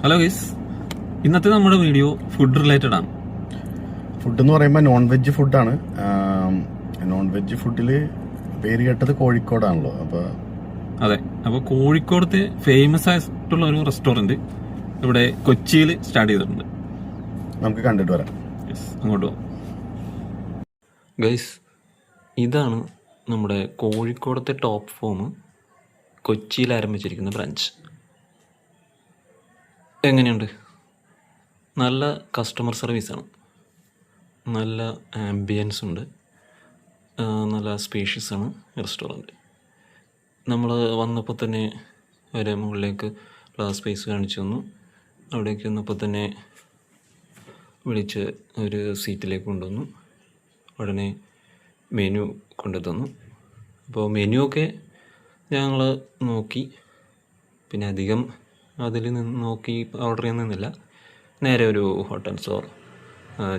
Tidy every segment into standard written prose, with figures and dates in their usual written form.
Hello guys, ഇന്നത്തെ നമ്മുടെ video food related ആണ്. ഫുഡ് എന്ന് പറയുമ്പോൾ നോൺ വെജ് ഫുഡാണ്. നോൺ വെജ് ഫുഡിൽ പേര് കേട്ടത് കോഴിക്കോടാണല്ലോ. അപ്പോൾ കോഴിക്കോടത്തെ ഫേമസ് ആയിട്ടുള്ള ഒരു റെസ്റ്റോറൻറ്റ് ഇവിടെ കൊച്ചിയിൽ സ്റ്റാർട്ട് ചെയ്തിട്ടുണ്ട്. നമുക്ക് കണ്ടിട്ട് വരാം. അങ്ങോട്ട് പോകാം. ഗൈസ്, ഇതാണ് നമ്മുടെ കോഴിക്കോടത്തെ ടോപ്പ് ഫോം കൊച്ചിയിൽ ആരംഭിച്ചിരിക്കുന്ന ബ്രാഞ്ച്. എങ്ങനെയുണ്ട്? നല്ല കസ്റ്റമർ സർവീസാണ്, നല്ല ആംബിയൻസ് ഉണ്ട്, നല്ല സ്പേഷ്യസ് ആണ് റെസ്റ്റോറൻറ്റ്. നമ്മൾ വന്നപ്പോൾ തന്നെ ഒരു മുകളിലേക്ക് സ്പേസ് കാണിച്ചു തന്നു. അവിടേക്ക് വന്നപ്പോൾ തന്നെ വിളിച്ച് ഒരു സീറ്റിലേക്ക് കൊണ്ടുവന്നു. ഉടനെ മെനു കൊണ്ടു തന്നു. അപ്പോൾ മെനു ഒക്കെ ഞങ്ങൾ നോക്കി, പിന്നെ അധികം അതിൽ നിന്ന് നോക്കി ഓർഡർ ചെയ്യാൻ നിന്നില്ല. നേരെ ഒരു hot and sour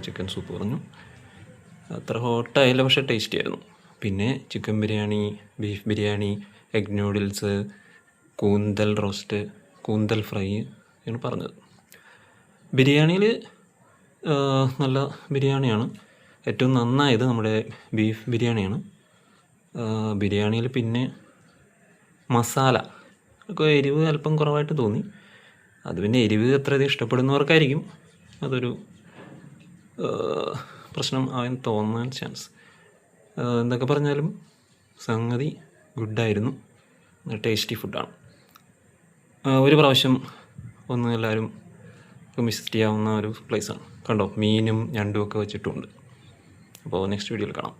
chicken soup പറഞ്ഞു. അത്ര ഹോട്ടായില്ല, പക്ഷേ ടേസ്റ്റി ആയിരുന്നു. പിന്നെ chicken biryani, beef biryani, egg noodles, കൂന്തൽ റോസ്റ്റ്, കൂന്തൽ ഫ്രൈ ആണ് പറഞ്ഞത്. ബിരിയാണിയിൽ നല്ല ബിരിയാണിയാണ്. ഏറ്റവും നന്നായത് നമ്മുടെ ബീഫ് ബിരിയാണിയാണ്. ബിരിയാണിയിൽ പിന്നെ മസാല ഒക്കെ എരിവ് അല്പം കുറവായിട്ട് തോന്നി. അത് പിന്നെ എരിവ് അത്രയധികം ഇഷ്ടപ്പെടുന്നവർക്കായിരിക്കും അതൊരു പ്രശ്നം ആവാൻ തോന്നാൻ ചാൻസ്. എന്തൊക്കെ പറഞ്ഞാലും സംഗതി ഗുഡായിരുന്നു, ടേസ്റ്റി ഫുഡാണ്. ഒരു പ്രാവശ്യം ഒന്ന് എല്ലാവരും വിസിറ്റ് ചെയ്യാവുന്ന ഒരു പ്ലേസാണ്. കണ്ടോ, മീനും ഞണ്ടും ഒക്കെ വെച്ചിട്ടുണ്ട്. അപ്പോൾ നെക്സ്റ്റ് വീഡിയോയിൽ കാണാം.